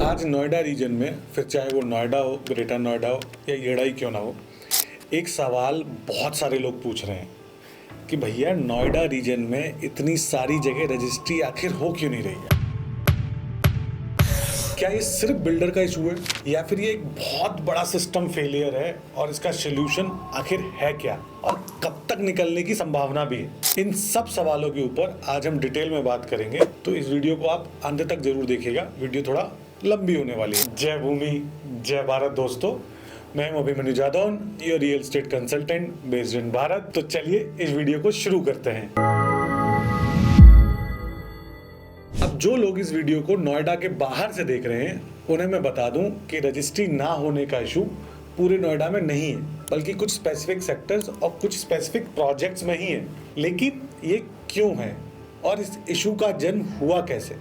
आज नोएडा रीजन में, फिर चाहे वो नोएडा हो, ग्रेटर नोएडा हो या येड़ा ही क्यों ना हो, एक सवाल बहुत सारे लोग पूछ रहे हैं कि भैया नोएडा रीजन में इतनी सारी जगह रजिस्ट्री आखिर हो क्यों नहीं रही है। क्या ये सिर्फ बिल्डर का इशू है या फिर ये एक बहुत बड़ा सिस्टम फेलियर है और इसका सोल्यूशन आखिर है क्या और कब तक निकलने की संभावना भी है। इन सब सवालों के ऊपर आज हम डिटेल में बात करेंगे, तो इस वीडियो को आप अंत तक जरूर देखिएगा। वीडियो थोड़ा लंबी होने वाली है। जय भूमि जय भारत दोस्तों, मैं हूं Abhimanyu Jadaun, your real estate consultant based in Bharat. तो चलिए इस वीडियो को शुरू करते हैं। अब जो लोग इस वीडियो को नोएडा के बाहर से देख रहे हैं उन्हें मैं बता दूं कि रजिस्ट्री ना होने का इशू पूरे नोएडा में नहीं है, बल्कि कुछ स्पेसिफिक सेक्टर्स और कुछ स्पेसिफिक प्रोजेक्ट्स में ही है। लेकिन ये क्यों है और इस इशू का जन्म हुआ कैसे,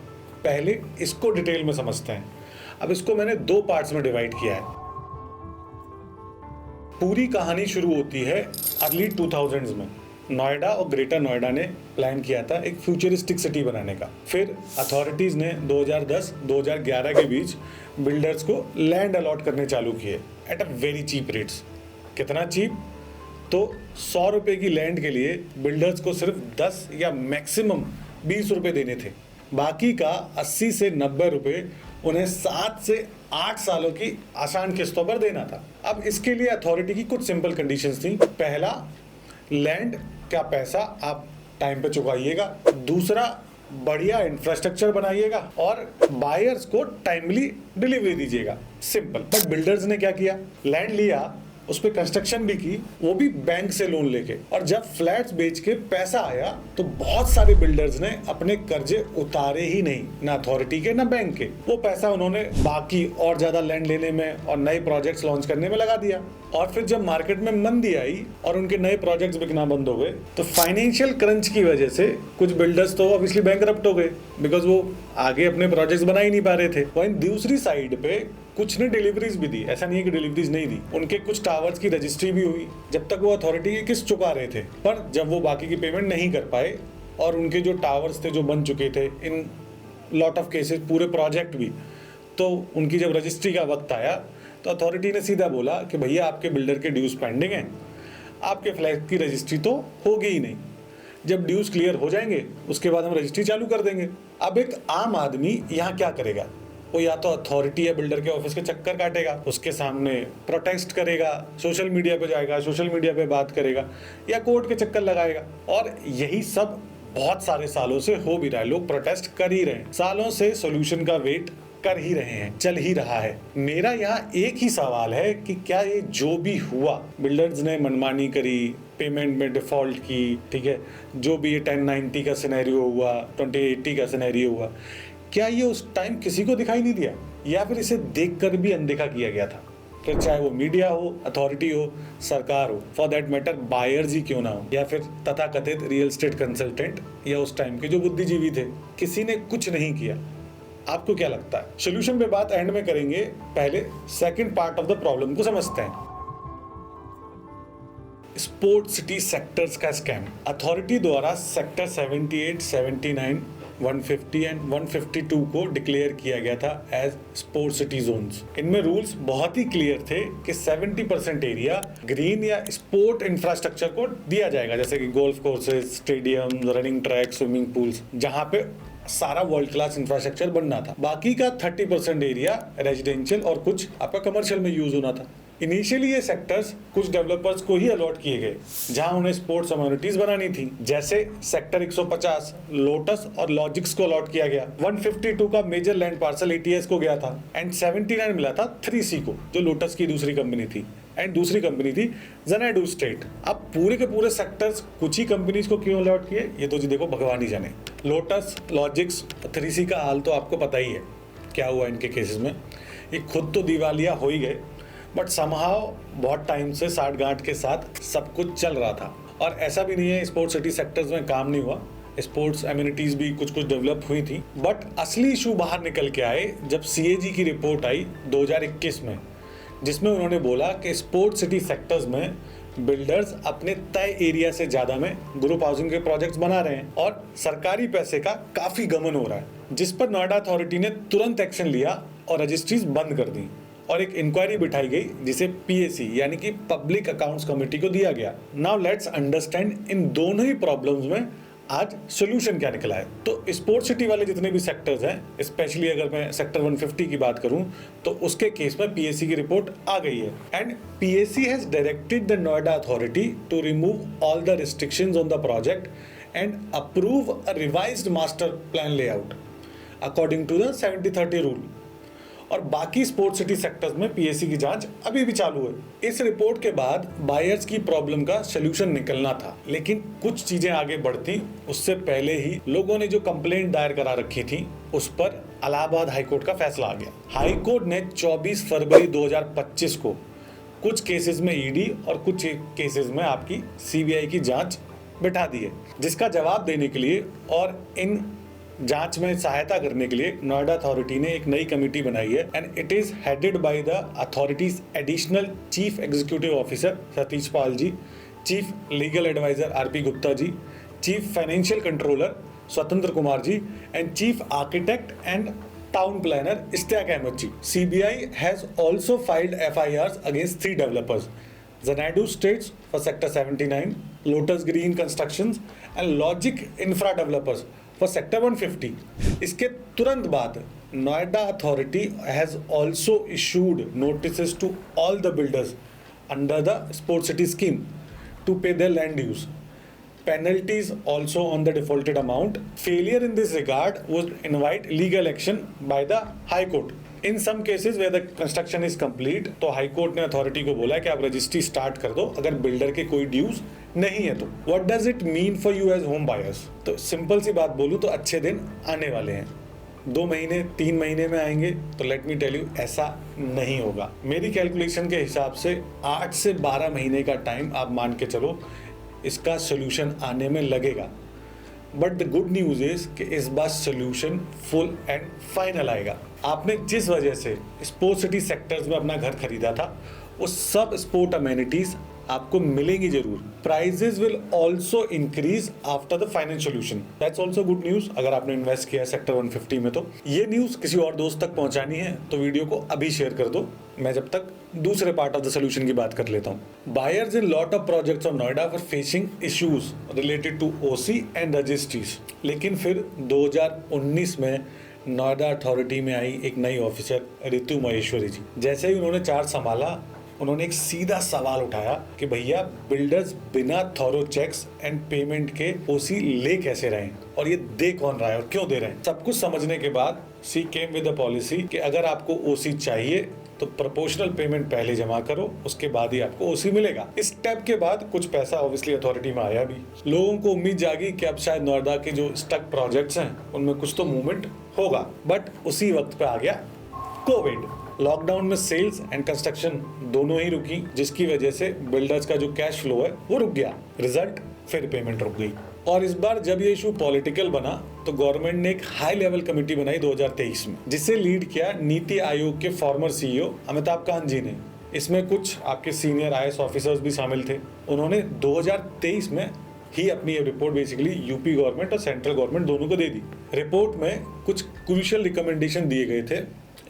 पहले इसको डिटेल में समझते हैं। अब इसको मैंने दो पार्ट्स में डिवाइड किया है। पूरी कहानी शुरू होती है अर्ली 2000s में। नोएडा और ग्रेटर नोएडा ने प्लान किया था एक फ्यूचरिस्टिक सिटी बनाने का। फिर अथॉरिटीज़ ने 2010-2011 के बीच बिल्डर्स को लैंड अलॉट करने चालू किए at a very cheap rates. कितना चीप? तो 100 रुपये की लैंड के लिए बिल्डर्स को सिर्फ 10 या मैक्सिमम 20 रुपये देने थे। बाकी का 80 से 90 रुपये उन्हें 7 से 8 सालों की आसान किस्तों पर देना था। अब इसके लिए अथॉरिटी की कुछ सिंपल कंडीशंस थी। पहला, लैंड का पैसा आप टाइम पे चुकाइएगा। दूसरा, बढ़िया इंफ्रास्ट्रक्चर बनाइएगा और बायर्स को टाइमली डिलीवरी दीजिएगा। सिंपल। बट बिल्डर्स ने क्या किया? लैंड लिया, उस पर कंस्ट्रक्शन भी की, वो भी बैंक से लोन लेके। और जब फ्लैट्स बेच के पैसा आया तो बहुत सारे बिल्डर्स ने अपने कर्जे उतारे ही नहीं, ना अथॉरिटी के ना बैंक के। वो पैसा उन्होंने बाकी और ज्यादा लैंड लेने में और नए प्रोजेक्ट्स लॉन्च करने में लगा दिया। और फिर जब मार्केट में मंदी आई और उनके नए प्रोजेक्ट्स बिकना बंद हो गए तो फाइनेंशियल क्रंच की वजह से कुछ बिल्डर्स तो ऑब्वियसली बैंकरप्ट हो गए, बिकॉज वो आगे अपने प्रोजेक्ट्स बना ही नहीं पा रहे थे। वहीं दूसरी साइड पे कुछ ने डिलीवरीज भी दी, ऐसा नहीं है कि डिलीवरीज नहीं दी। उनके कुछ टावर्स की रजिस्ट्री भी हुई जब तक वो अथॉरिटी की किस्त चुका रहे थे। पर जब वो बाकी की पेमेंट नहीं कर पाए और उनके जो टावर्स थे जो बन चुके थे, इन लॉट ऑफ केसेस पूरे प्रोजेक्ट भी, तो उनकी जब रजिस्ट्री का वक्त आया तो अथॉरिटी ने सीधा बोला कि भैया आपके बिल्डर के ड्यूज पेंडिंग हैं, आपके फ्लैट की रजिस्ट्री तो होगी ही नहीं। जब ड्यूज क्लियर हो जाएंगे उसके बाद हम रजिस्ट्री चालू कर देंगे। अब एक आम आदमी यहाँ क्या करेगा? वो या तो अथॉरिटी या बिल्डर के ऑफिस के चक्कर काटेगा, उसके सामने प्रोटेस्ट करेगा, सोशल मीडिया पे जाएगा, सोशल मीडिया पे बात करेगा या कोर्ट के चक्कर लगाएगा। और यही सब बहुत सारे सालों से हो भी रहा है। लोग प्रोटेस्ट कर ही रहे हैं, सालों से सोल्यूशन का वेट कर ही रहे हैं, चल ही रहा है। मेरा यहाँ एक ही सवाल है कि क्या ये जो भी हुआ, बिल्डर्स ने मनमानी करी, पेमेंट में डिफॉल्ट की, ठीक है, जो भी ये 1090 का सिनेरियो हुआ, 2080 का सिनेरियो हुआ, क्या ये उस टाइम किसी को दिखाई नहीं दिया या फिर इसे देखकर भी अनदेखा किया गया था? फिर चाहे वो मीडिया हो, अथॉरिटी हो, सरकार हो, फॉर दैट मैटर बायर्स ही क्यों ना हो, या फिर तथाकथित रियल एस्टेट कंसल्टेंट या उस टाइम के जो बुद्धिजीवी थे, किसी ने कुछ नहीं किया। आपको क्या लगता है? सोल्यूशन पे बात एंड में करेंगे, पहले second part of the problem को समझते हैं। स्पोर्ट सिटी सेक्टर्स का स्कैम। अथॉरिटी द्वारा सेक्टर 78, 79, 150 एंड 152 को डिक्लेयर किया गया था एज स्पोर्ट सिटी जोन्स। इनमें रूल्स बहुत ही क्लियर थे कि 70% एरिया ग्रीन या स्पोर्ट इंफ्रास्ट्रक्चर को दिया जाएगा, जैसे कि golf courses, stadium, running track, swimming pools, जहां पे सारा वर्ल्ड क्लास इंफ्रास्ट्रक्चर बनना था। बाकी का 30% एरिया रेजिडेंशियल और कुछ आपका कमर्शियल में यूज होना था। इनिशियली ये सेक्टर्स कुछ डेवलपर्स को ही अलॉट किए गए जहां उन्हें स्पोर्ट्स अम्यूनिटीज बनानी थी, जैसे सेक्टर 150 लोटस और लॉजिक्स को अलॉट किया गया। 152 का मेजर लैंड पार्सल ATS को गया था एंड 79 मिला था 3C को, जो लोटस की दूसरी कंपनी थी, एंड दूसरी कंपनी थी ज़नाडू स्टेट। अब पूरे के पूरे सेक्टर्स कुछ ही कंपनीज को क्यों अलॉट किए, ये तो जी देखो भगवान ही जाने। लोटस, लॉजिक्स, 3C का हाल तो आपको पता ही है क्या हुआ इनके केसेस में। ये खुद तो दिवालिया हो ही गए, बट समहाउ बहुत टाइम से साठगांठ के साथ सब कुछ चल रहा था। और ऐसा भी नहीं है स्पोर्ट्स सिटी सेक्टर्स में काम नहीं हुआ, स्पोर्ट्स एम्यूनिटीज भी कुछ कुछ डेवलप हुई थी। बट असली इशू बाहर निकल के आए जब CAG की रिपोर्ट आई 2021 में, जिसमें उन्होंने बोला कि स्पोर्ट्स सिटी सेक्टर्स में बिल्डर्स अपने तय एरिया से ज़्यादा में ग्रुप हाउसिंग के प्रोजेक्ट्स बना रहे हैं और सरकारी पैसे का काफ़ी गमन हो रहा है, जिस पर नोएडा अथॉरिटी ने तुरंत एक्शन लिया और रजिस्ट्रीज बंद कर दी और एक इंक्वायरी बिठाई गई जिसे पीएसी यानी कि पब्लिक अकाउंट्स कमेटी को दिया गया। नाउ लेट्स अंडरस्टैंड इन दोनों ही प्रॉब्लम्स में आज सोल्यूशन क्या निकला है। तो स्पोर्ट्स सिटी वाले जितने भी सेक्टर्स हैं, स्पेशली अगर मैं सेक्टर 150 की बात करूं तो उसके केस में पीएसी की रिपोर्ट आ गई है and PAC has directed the Noida authority to remove all the restrictions on the project and approve a revised master plan layout according to the 70-30 rule. और बाकी स्पोर्ट्स सिटी सेक्टर्स में PAC की जांच अभी भी चालू है। इस रिपोर्ट के बाद बायर्स की प्रॉब्लम का सलूशन निकलना था, लेकिन कुछ चीजें आगे बढ़ती उससे पहले ही लोगों ने जो कंप्लेंट दायर करा रखी थी उस पर इलाहाबाद हाईकोर्ट का फैसला आ गया। हाईकोर्ट ने 24 फरवरी 2025 को कुछ केसेस में ईडी और कुछ केसेस में आपकी सीबीआई की जांच बिठा दी है, जिसका जवाब देने के लिए और इन जांच में सहायता करने के लिए नोएडा अथॉरिटी ने एक नई कमेटी बनाई है and it is headed by the authorities additional chief executive officer Satish Pal ji, chief legal adviser RP Gupta ji, chief financial controller Swatantra Kumar ji and chief architect and town planner Ishtiaq Ahmad ji. CBI has also filed FIRs against 3 developers, Xanadu States for Sector 79, Lotus Green Constructions and Logic Infra Developers for Sector 150. इसके तुरंत बाद Noida authority has also issued notices to all the builders under the sports city scheme to pay their land dues. Penalties also on the defaulted amount. Failure in this regard would invite legal action by the High Court. In some cases where the construction is complete, तो high court ने authority को बोला कि आप registry start कर दो अगर builder के कोई ड्यूज नहीं है तो। What does it mean for you as home buyers? तो सिंपल सी बात बोलूँ तो अच्छे दिन आने वाले हैं। 2 महीने 3 महीने में आएंगे तो लेट मी टेल यू ऐसा नहीं होगा। मेरी कैलकुलेशन के हिसाब से 8 से 12 महीने का टाइम आप मान के चलो इसका सोल्यूशन आने में लगेगा। But the good news is कि इस बार सोल्यूशन फुल एंड फाइनल आएगा। आपने जिस वजह से स्पोर्ट्स सिटी सेक्टर्स में अपना घर खरीदा था वो सब स्पोर्ट अमेनिटीज आपको मिलेंगी जरूर। Prices will also increase after the final solution. That's also good news अगर आपने इन्वेस्ट किया है सेक्टर 150 में तो। ये न्यूज किसी और दोस्त तक पहुंचानी है तो वीडियो को अभी शेयर कर दो। मैं जब तक दूसरे पार्ट ऑफ द सोल्यूशन की बात कर लेता हूँ। Buyers in lot of projects of Noida for facing issues related to OC and registries. लेकिन फिर 2019 में नोएडा अथॉरिटी में आई एक नई ऑफिसर ऋतु महेश्वरी जी। जैसे ही उन्होंने चार्ज संभाला उन्होंने एक सीधा सवाल उठाया कि भैया बिल्डर्स बिना थॉरो चेक्स एंड पेमेंट के ओसी ले कैसे रहे हैं और ये दे कौन रहा है और क्यों दे रहे हैं। सब कुछ समझने के बाद सी केम विद अ पॉलिसी कि अगर आपको ओसी चाहिए तो प्रोपोर्शनल पेमेंट पहले जमा करो, उसके बाद ही आपको ओसी मिलेगा। इस स्टेप के बाद कुछ पैसा ऑब्वियसली अथॉरिटी में आया भी। लोगों को उम्मीद जागी कि अब शायद नोएडा के जो स्टक प्रोजेक्ट्स हैं उनमें कुछ तो मूवमेंट होगा। बट उसी वक्त पे आ गया कोविड। लॉकडाउन में सेल्स एंड कंस्ट्रक्शन दोनों ही रुकी, जिसकी वजह से बिल्डर्स का जो कैश फ्लो है वो रुक गया। रिजल्ट फिर पेमेंट रुक गई। और इस बार जब ये इशू पॉलिटिकल बना तो गवर्नमेंट ने एक हाई लेवल कमेटी बनाई 2023 में, जिसे लीड किया नीति आयोग के फॉर्मर सीईओ अमिताभ कांत जी ने। इसमें कुछ आपके सीनियर आईएएस ऑफिसर्स भी शामिल थे। उन्होंने 2023 में ही अपनी ये रिपोर्ट बेसिकली यूपी गवर्नमेंट और सेंट्रल गवर्नमेंट दोनों को दे दी। रिपोर्ट में कुछ क्रूशियल रिकमेंडेशन दिए गए थे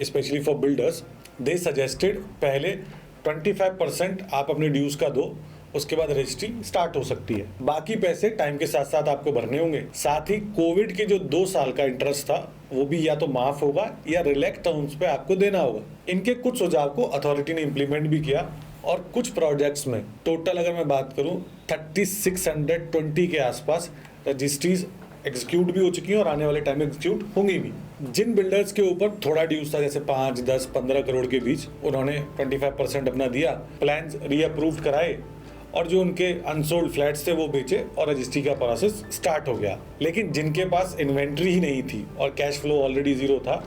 specially for builders. They suggested पहले 25% आप अपने ड्यूज का दो, उसके बाद रजिस्ट्री स्टार्ट हो सकती है। बाकी पैसे टाइम के साथ साथ आपको भरने होंगे। साथ ही कोविड के जो 2 साल का इंटरेस्ट था वो भी या तो माफ होगा या रिलैक्स टर्म्स पे आपको देना होगा। इनके कुछ सुझाव को अथॉरिटी ने इम्प्लीमेंट भी किया और कुछ प्रोजेक्ट्स में टोटल अगर मैं बात करूं 3620 के आसपास रजिस्ट्रीज एग्जीक्यूट भी हो चुकी हैं और आने वाले टाइम में एग्जीक्यूट होंगी भी। जिन बिल्डर्स के ऊपर थोड़ा ड्यूज था जैसे 5, 10, 15 करोड़ के बीच, उन्होंने 25% अपना दिया, प्लान्स रीअप्रूव कराए और जो उनके अनसोल्ड फ्लैट्स थे वो बेचे और रजिस्ट्री का प्रोसेस स्टार्ट हो गया। लेकिन जिनके पास इन्वेंट्री ही नहीं थी और कैश फ्लो ऑलरेडी जीरो था,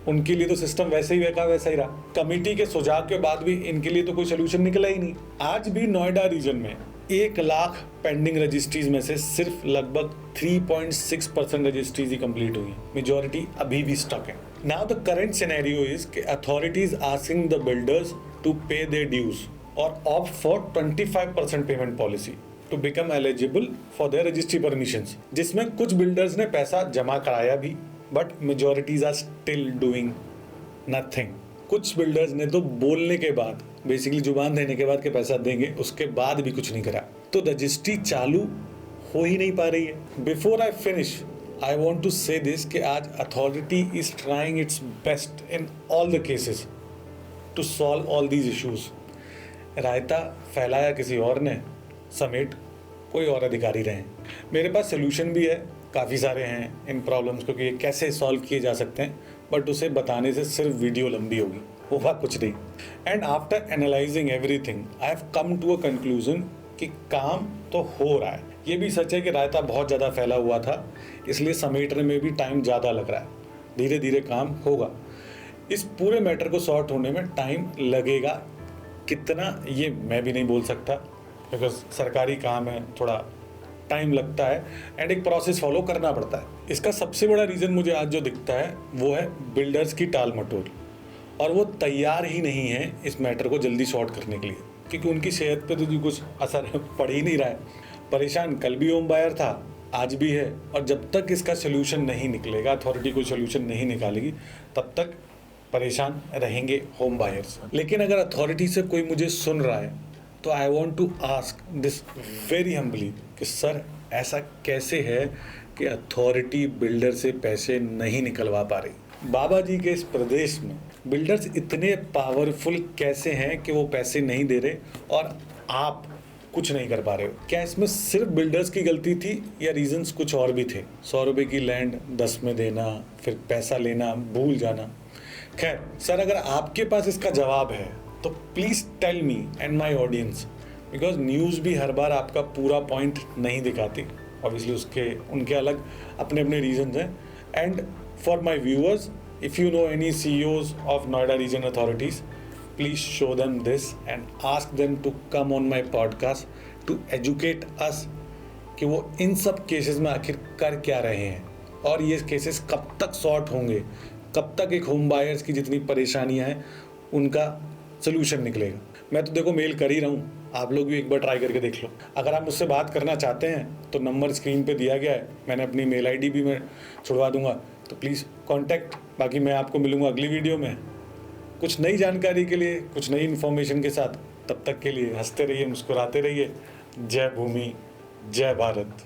उनके लिए तो सिस्टम वैसे ही वैसा ही रहा। कमेटी के सुझाव के बाद भी इनके लिए तो कोई सोल्यूशन निकला ही नहीं। आज भी नोएडा रीजन में 1 लाख पेंडिंग रजिस्ट्रीज में से सिर्फ लगभग 3.6% रजिस्ट्रीज ही कंप्लीट हुई। मेजॉरिटी अभी भी स्टक है। Now the current scenario is कि authorities asking the builders to pay their dues और opt for 25% payment policy to become eligible for their registry permissions, जिसमें कुछ बिल्डर्स ने पैसा जमा कराया भी but majorities are still doing nothing. कुछ बिल्डर्स ने तो बोलने के बाद, बेसिकली जुबान देने के बाद कि पैसा देंगे, उसके बाद भी कुछ नहीं करा। तो रजिस्ट्री चालू हो ही नहीं पा रही है। Before I finish, I want to say this कि आज authority is trying its best in all the cases to solve all these issues. रायता फैलाया किसी और ने, समेट कोई और अधिकारी रहे। मेरे पास सोल्यूशन भी है, काफ़ी सारे हैं इन प्रॉब्लम्स को कि ये कैसे सॉल्व किए जा सकते हैं, बट उसे बताने से सिर्फ वीडियो लंबी होगी, होगा कुछ नहीं। And after analysing everything I have come to a conclusion कि काम तो हो रहा है। ये भी सच है कि रायता बहुत ज़्यादा फैला हुआ था, इसलिए समेटने में भी टाइम ज़्यादा लग रहा है। धीरे धीरे काम होगा। इस पूरे मैटर को सॉर्ट होने में टाइम लगेगा, कितना ये मैं भी नहीं बोल सकता, बिकॉज सरकारी काम है, थोड़ा टाइम लगता है एंड एक प्रोसेस फॉलो करना पड़ता है। इसका सबसे बड़ा रीज़न मुझे आज जो दिखता है वो है बिल्डर्स की टाल मटोल, और वो तैयार ही नहीं है इस मैटर को जल्दी सॉर्ट करने के लिए, क्योंकि उनकी सेहत पे तो जी कुछ असर पड़ ही नहीं रहा है। परेशान कल भी होम बायर था, आज भी है, और जब तक इसका सोल्यूशन नहीं निकलेगा, अथॉरिटी कोई सोल्यूशन नहीं निकालेगी, तब तक परेशान रहेंगे होम बायर्स। लेकिन अगर अथॉरिटी से कोई मुझे सुन रहा है तो I want to ask this very humbly कि सर ऐसा कैसे है कि अथॉरिटी बिल्डर से पैसे नहीं निकलवा पा रही। बाबा जी के इस प्रदेश में बिल्डर्स इतने पावरफुल कैसे हैं कि वो पैसे नहीं दे रहे और आप कुछ नहीं कर पा रहे हो? क्या इसमें सिर्फ बिल्डर्स की गलती थी या रीजंस कुछ और भी थे? 100 रुपये की लैंड 10 में देना, फिर पैसा लेना, भूल जाना। खैर सर, अगर आपके पास इसका जवाब है तो please tell me and my audience, because news भी हर बार आपका पूरा पॉइंट नहीं दिखाती। ऑब्वियसली उनके अलग अपने अपने रीजंस हैं। And for my viewers, if you know any CEOs of Noida region authorities, please show them this and ask them to come on my podcast to educate us कि वो इन सब केसेस में आखिर कर क्या रहे हैं और ये केसेस कब तक सॉर्ट होंगे, कब तक एक होम बायर्स की जितनी परेशानियां हैं उनका सोल्यूशन निकलेगा। मैं तो देखो मेल कर ही रहा हूँ, आप लोग भी एक बार ट्राई करके देख लो। अगर आप मुझसे बात करना चाहते हैं तो नंबर स्क्रीन पे दिया गया है, मैंने अपनी मेल ID भी मैं छुड़वा दूंगा, तो प्लीज़ कॉन्टैक्ट। बाकी मैं आपको मिलूँगा अगली वीडियो में कुछ नई जानकारी के लिए, कुछ नई इन्फॉर्मेशन के साथ। तब तक के लिए हंसते रहिए, मुस्कुराते रहिए। जय भूमि, जय भारत।